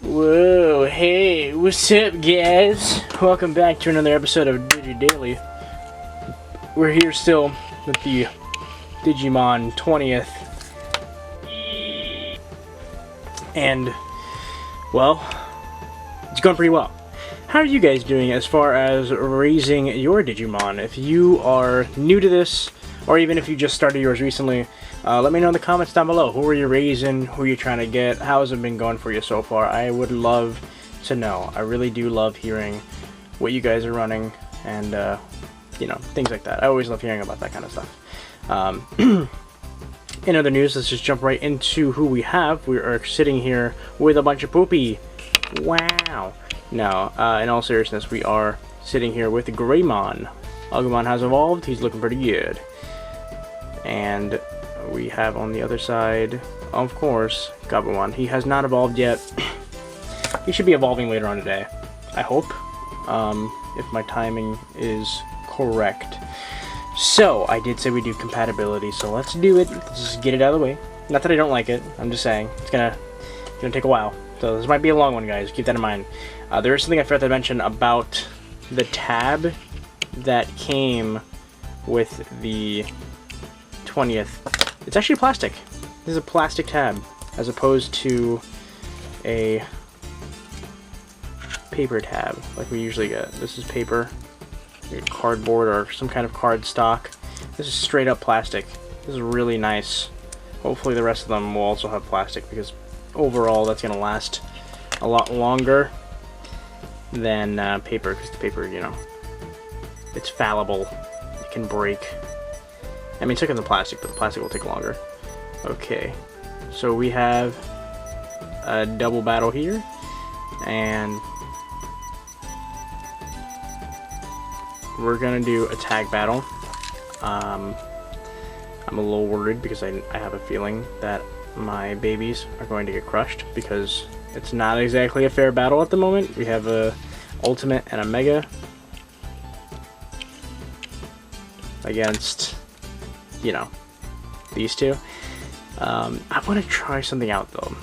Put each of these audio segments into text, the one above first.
Whoa, hey, what's up, guys? Welcome back to another episode of Digi Daily. We're here still with the Digimon 20th. And, well, it's going pretty well. How are you guys doing as far as raising your Digimon? If you are new to this, or even if you just started yours recently, let me know in the comments down below. Who are you raising? Who are you trying to get? How has it been going for you so far? I would love to know. I really do love hearing what you guys are running and, you know, things like that. I always love hearing about that kind of stuff. In other news, let's just jump right into who we have. We are sitting here with a bunch of poopy. Wow. No, in all seriousness, we are sitting here with Greymon. Agumon has evolved. He's looking pretty good. And we have on the other side, of course, Gabumon. He has not evolved yet. He should be evolving later on today, I hope, if my timing is correct. So, I did say we do compatibility, so let's do it. Let's just get it out of the way. Not that I don't like it, I'm just saying, it's gonna take a while. So this might be a long one, guys, keep that in mind. There is something I forgot to mention about the tab that came with the 20th. It's actually plastic. This is a plastic tab, as opposed to a paper tab, like we usually get. This is paper, cardboard, or some kind of card stock. This is straight up plastic. This is really nice. Hopefully the rest of them will also have plastic, because overall that's going to last a lot longer than paper, because the paper, you know, it's fallible. It can break. I mean, it's like in the plastic, but the plastic will take longer. Okay, so we have a double battle here, and we're gonna do a tag battle. I'm a little worried because I have a feeling that my babies are going to get crushed, because it's not exactly a fair battle at the moment. We have a Ultimate and a Mega against, you know, these two. I want to try something out though.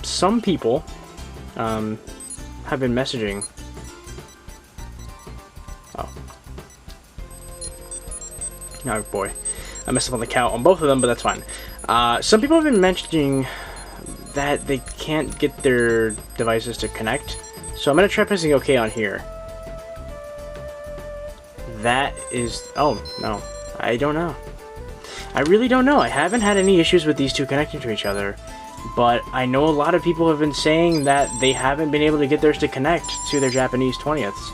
Some people have been messaging. Oh boy, I messed up on the count on both of them, but that's fine. Some people have been mentioning that they can't get their devices to connect, so I'm gonna try pressing OK on here. That is, oh no, I don't know. I really don't know. I haven't had any issues with these two connecting to each other, but I know a lot of people have been saying that they haven't been able to get theirs to connect to their Japanese 20ths.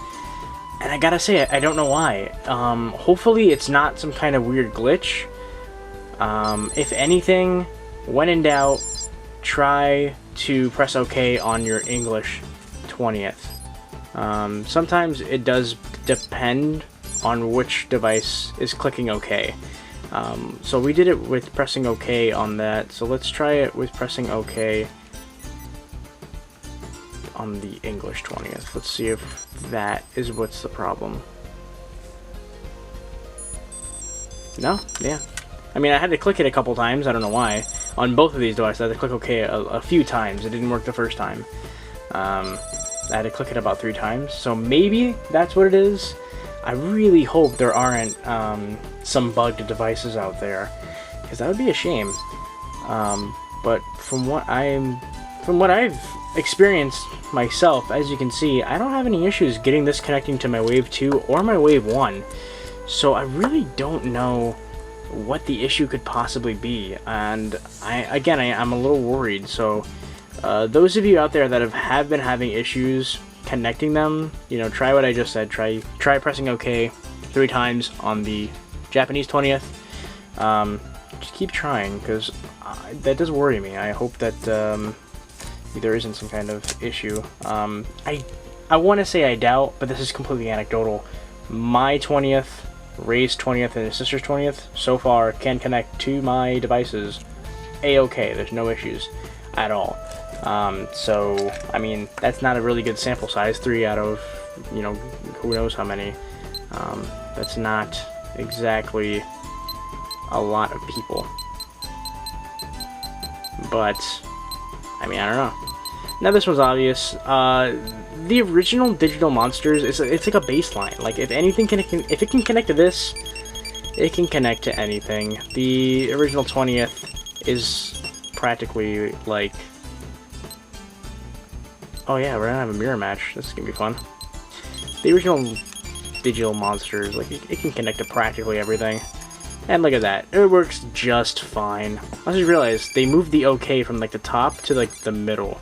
And I gotta say, I don't know why. Hopefully it's not some kind of weird glitch. If anything, when in doubt, try to press OK on your English 20th. Sometimes it does depend on which device is clicking OK. So we did it with pressing OK on that, so let's try it with pressing OK on the English 20th. Let's see if that is what's the problem. No? Yeah. I mean, I had to click it a couple times, I don't know why. On both of these devices, I had to click OK a few times. It didn't work the first time. I had to click it about 3 times, so maybe that's what it is. I really hope there aren't some bugged devices out there, because that would be a shame. But from what I've experienced myself, as you can see, I don't have any issues getting this connecting to my Wave 2 or my Wave 1. So I really don't know what the issue could possibly be, and I'm a little worried. So those of you out there that have been having issues connecting them, you know, try what I just said. Try pressing OK 3 times on the Japanese 20th. Just keep trying, because that does worry me. I hope that there isn't some kind of issue. I want to say I doubt, but this is completely anecdotal. My 20th, Ray's 20th, and his sister's 20th so far can connect to my devices A-OK. There's no issues at all. So, I mean, that's not a really good sample size. 3 out of, you know, who knows how many. That's not exactly a lot of people. But, I mean, I don't know. Now this one's obvious. The original digital monsters it's like a baseline. Like if anything if it can connect to this, it can connect to anything. The original 20th is practically like, oh yeah, we're gonna have a mirror match. This is gonna be fun. The original digital monsters, like it can connect to practically everything. And look at that, it works just fine. I just realized they moved the OK from like the top to like the middle.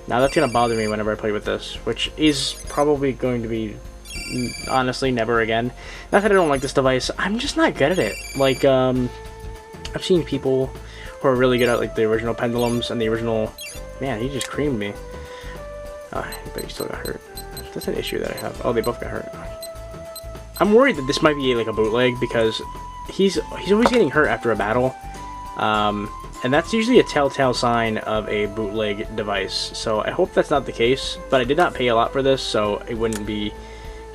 Now that's gonna bother me whenever I play with this, which is probably going to be, honestly, never again. Not that I don't like this device, I'm just not good at it. Like, I've seen people who are really good at like the original pendulums and the original. Man, he just creamed me. But he still got hurt. That's an issue that I have. Oh, they both got hurt. I'm worried that this might be like a bootleg because he's always getting hurt after a battle. And that's usually a telltale sign of a bootleg device, so I hope that's not the case, but I did not pay a lot for this, so it wouldn't be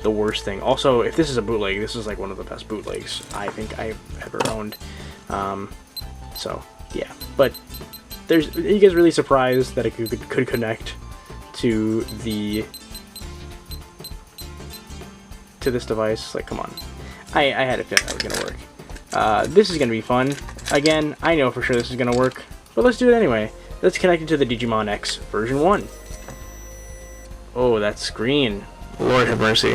the worst thing. Also, if this is a bootleg, this is like one of the best bootlegs I think I've ever owned. So, yeah. But, are you guys really surprised that it could connect to this device? Like, come on. I had a feeling that was going to work. This is going to be fun. Again, I know for sure this is going to work, but let's do it anyway. Let's connect it to the Digimon X version 1. Oh, that screen. Lord have mercy.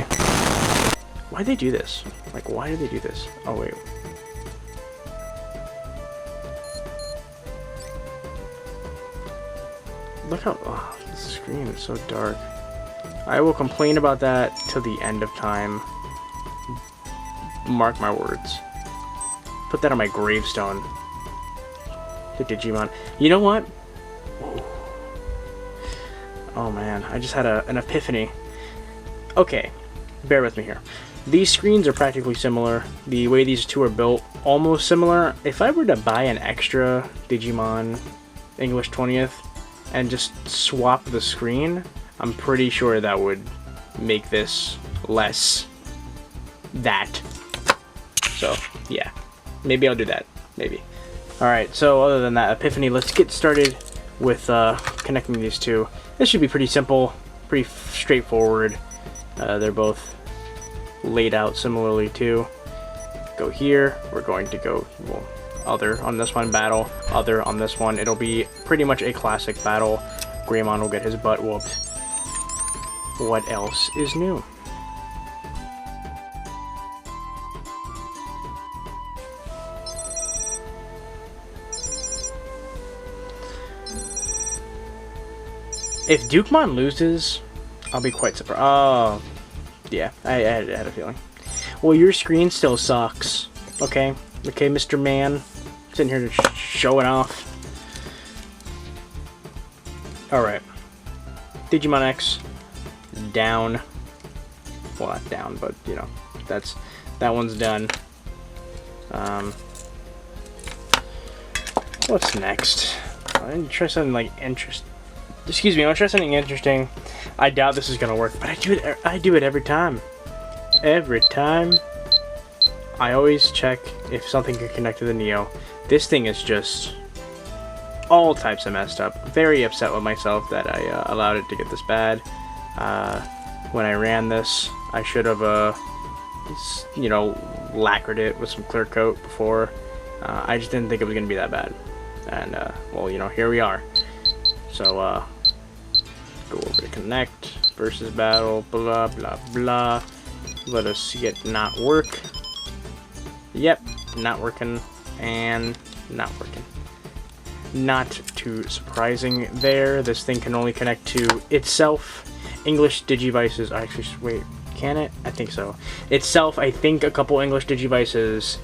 Why'd they do this? Like, why did they do this? Oh, wait. Look how... Oh, the screen is so dark. I will complain about that till the end of time. Mark my words. Put that on my gravestone. The Digimon. You know what? Ooh. Oh man, I just had an epiphany. Okay, bear with me here. These screens are practically similar. The way these two are built, almost similar. If I were to buy an extra Digimon English 20th and just swap the screen, I'm pretty sure that would make this less that. So, yeah. Maybe I'll do that. Maybe. Alright, so other than that epiphany, let's get started with connecting these two. This should be pretty simple, pretty straightforward. They're both laid out similarly too. Go here, we're going to go, well, other on this one, battle, other on this one. It'll be pretty much a classic battle. Greymon will get his butt whooped. What else is new? If Dukemon loses, I'll be quite surprised. Oh, yeah, I had a feeling. Well, your screen still sucks. Okay, okay, Mr. Man, sitting here to show it off. All right, Digimon X down. Well, not down, but you know, that one's done. What's next? I'm gonna try something like interesting. Excuse me, I'm gonna try something interesting. I doubt this is gonna work, but I do it every time. Every time. I always check if something can connect to the Neo. This thing is just all types of messed up. Very upset with myself that I allowed it to get this bad. When I ran this, I should have, you know, lacquered it with some clear coat before. I just didn't think it was gonna be that bad. And, well, you know, here we are. So, go over to connect, versus battle, blah, blah, blah. Let us see it not work. Yep, not working, and not working. Not too surprising there. This thing can only connect to itself. English Digivices, actually, wait, can it? I think so. Itself, I think a couple English Digivices,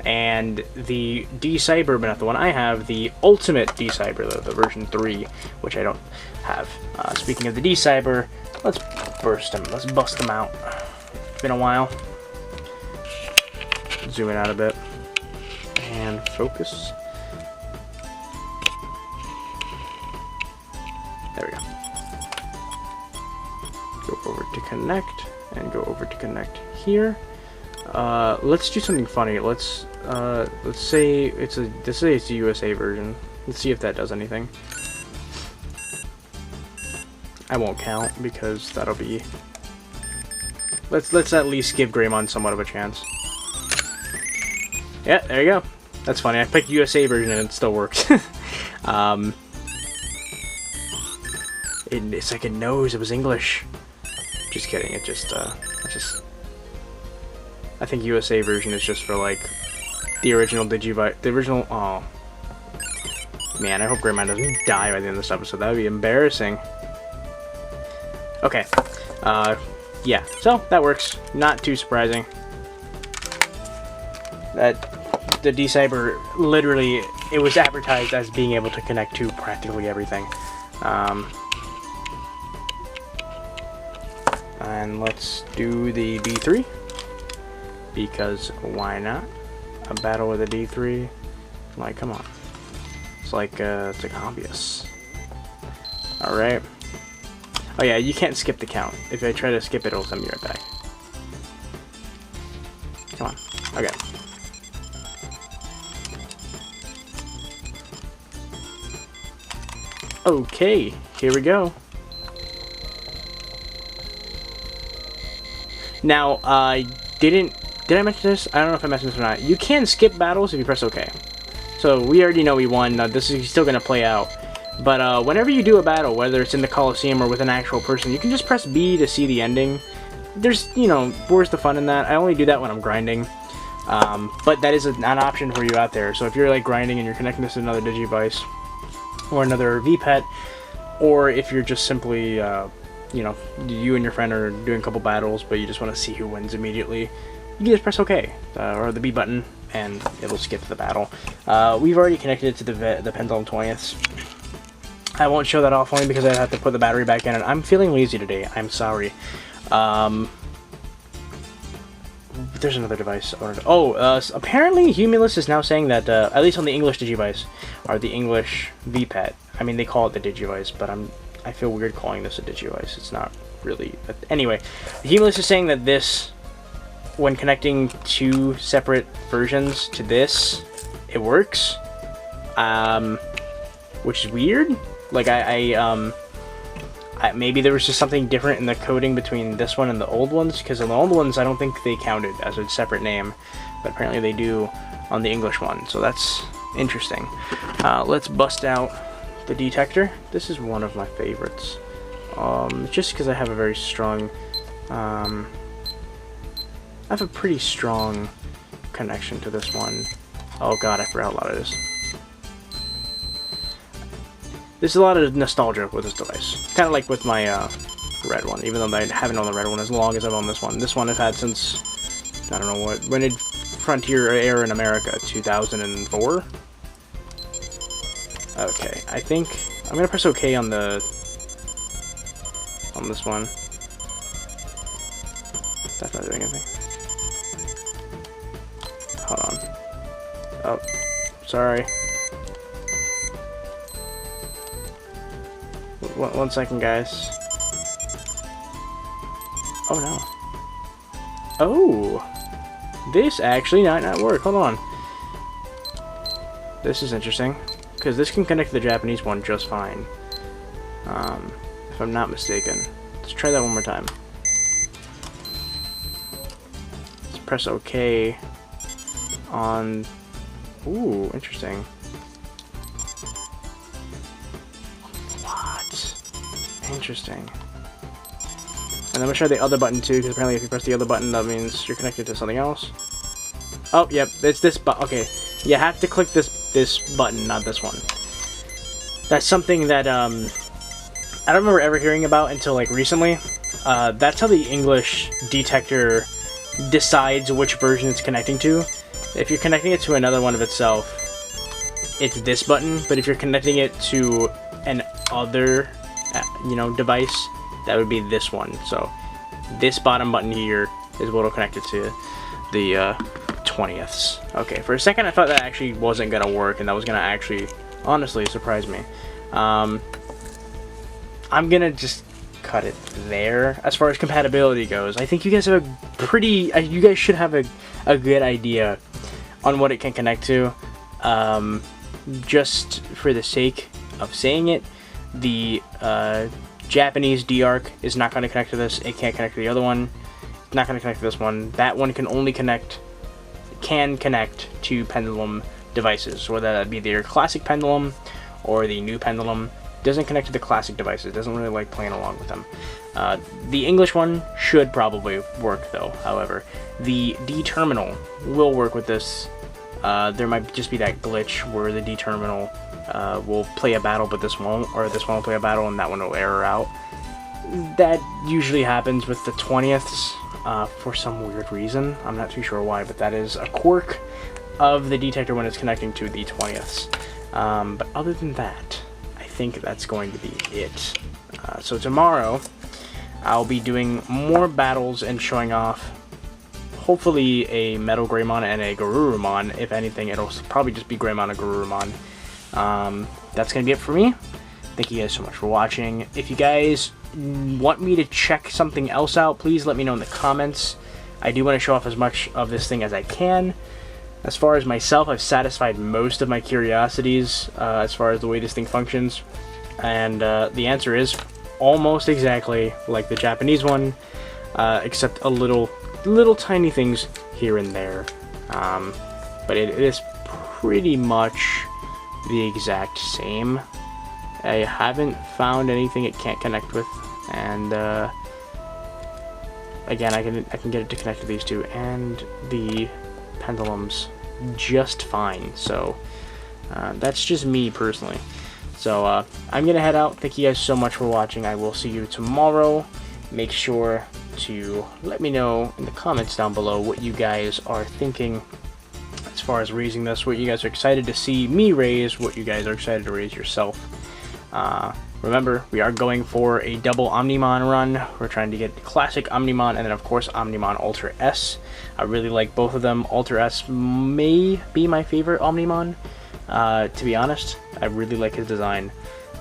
and the D-Cyber, but not the one I have, the Ultimate D-Cyber, the version 3, which I don't have. Speaking of the D-Cyber, let's bust them out. It's been a while. Zoom it out a bit. And focus. There we go. Go over to connect, and go over to connect here. Let's do something funny. Let's say it's a USA version. Let's see if that does anything. I won't count because that'll be... Let's at least give Greymon somewhat of a chance. Yeah, there you go. That's funny. I picked USA version and it still works. It's like it knows it was English. Just kidding. It's just I think USA version is just for like the original Digivice. The original. Oh man, I hope Greymon doesn't die by the end of this episode. That would be embarrassing. Okay. Yeah. So that works. Not too surprising. That. The D-Cyber, literally, it was advertised as being able to connect to practically everything. And let's do the D3, because why not? A battle with a D3, like, come on. It's like obvious. Alright. Oh yeah, you can't skip the count. If I try to skip it, it'll send me right back. Come on. Okay. Okay, here we go. Now, did I mention this? I don't know if I mentioned this or not. You can skip battles if you press OK. So we already know we won. This is still going to play out. But whenever you do a battle, whether it's in the Coliseum or with an actual person, you can just press B to see the ending. There's, you know, where's the fun in that? I only do that when I'm grinding. But that is an option for you out there. So if you're like grinding and you're connecting this to another Digivice, or another VPET, or if you're just simply, you know, you and your friend are doing a couple battles, but you just want to see who wins immediately, you can just press OK, or the B button, and it'll skip the battle. We've already connected it to the Pendulum 20th. I won't show that off only because I have to put the battery back in, and I'm feeling lazy today. I'm sorry. There's another device. Apparently Humulus is now saying that, at least on the English Digivice, or the English VPET, I mean, they call it the Digivice, but I feel weird calling this a Digivice. It's not really. Anyway, Humulus is saying that this, when connecting two separate versions to this, it works. Which is weird. Like, maybe there was just something different in the coding between this one and the old ones, because in the old ones I don't think they counted as a separate name, but apparently they do on the English one, so that's interesting. Let's bust out the detector. This is one of my favorites, just because I have a very strong, I have a pretty strong connection to this one. Oh god, I forgot how loud it is. There's a lot of nostalgia with this device. Kind of like with my red one, even though I haven't owned the red one as long as I've owned this one. This one I've had since, I don't know what, when did Frontier air in America? 2004? Okay, I think I'm gonna press OK on this one. That's not doing anything. Hold on. Oh, sorry. One second, guys. Oh no. Oh! This actually might not work. Hold on. This is interesting, because this can connect to the Japanese one just fine. If I'm not mistaken. Let's try that one more time. Let's press OK on... Ooh, interesting. Interesting. And I'm gonna try the other button too, because apparently if you press the other button, that means you're connected to something else. Oh, yep, it's this button. Okay, you have to click this button, not this one. That's something that I don't remember ever hearing about until like recently. That's how the English detector decides which version it's connecting to. If you're connecting it to another one of itself, it's this button. But if you're connecting it to an other device, that would be this one. So this bottom button here is what will connect it to the 20ths. Okay, for a second I thought that actually wasn't gonna work, and that was gonna actually honestly surprise me. I'm gonna just cut it there. As far as compatibility goes, I think you guys have a pretty you guys should have a good idea on what it can connect to. Just for the sake of saying it, the Japanese D-Arc is not going to connect to this. It can't connect to the other one. It's not going to connect to this one. That one can only connect to pendulum devices, whether that be their classic pendulum or the new pendulum. Doesn't connect to the classic devices. Doesn't really like playing along with them. The English one should probably work though. However, the D terminal will work with this. There might just be that glitch where the D terminal will play a battle, but this won't, or this one will play a battle and that one will error out. That usually happens with the 20ths for some weird reason. I'm not too sure why, but that is a quirk of the detector when it's connecting to the 20ths. But other than that, I think that's going to be it. So tomorrow, I'll be doing more battles and showing off hopefully a Metal Greymon and a Garurumon. If anything, it'll probably just be Greymon and Garurumon. That's going to be it for me. Thank you guys so much for watching. If you guys want me to check something else out, please let me know in the comments. I do want to show off as much of this thing as I can. As far as myself, I've satisfied most of my curiosities as far as the way this thing functions. And the answer is almost exactly like the Japanese one, except a little tiny things here and there. But it is pretty much the exact same. I haven't found anything it can't connect with, and again, I can get it to connect to these two and the pendulums just fine. So that's just me personally. So I'm gonna head out. Thank you guys so much for watching. I will see you tomorrow. Make sure to let me know in the comments down below what you guys are thinking as far as raising this, what you guys are excited to see me raise, what you guys are excited to raise yourself. Remember, we are going for a double Omnimon run. We're trying to get the classic Omnimon and then of course Omnimon Ultra S. I really like both of them. Ultra S may be my favorite Omnimon, to be honest. I really like his design.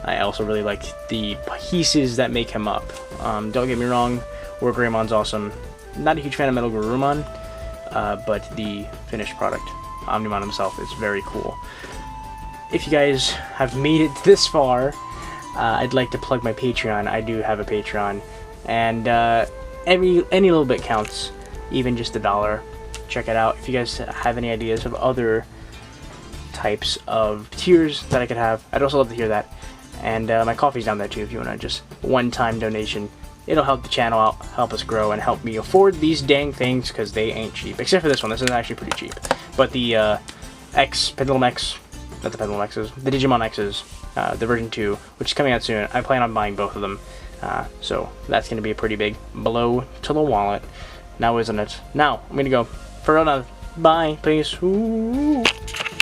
I also really like the pieces that make him up. Don't get me wrong, War Greymon's awesome. Not a huge fan of Metal Garurumon, but the finished product, Omnimon himself, is very cool. If you guys have made it this far, I'd like to plug my Patreon. I do have a Patreon, and any little bit counts, even just $1. Check it out. If you guys have any ideas of other types of tiers that I could have, I'd also love to hear that. And my coffee's down there too if you want to just one-time donation. It'll help the channel out, help us grow, and help me afford these dang things, because they ain't cheap. Except for this one. This is actually pretty cheap. But the Pendulum X, not the Pendulum X's, the Digimon X's, the version 2, which is coming out soon. I plan on buying both of them. So that's going to be a pretty big blow to the wallet. Now, isn't it? Now, I'm going to go for another. Bye. Peace. Ooh.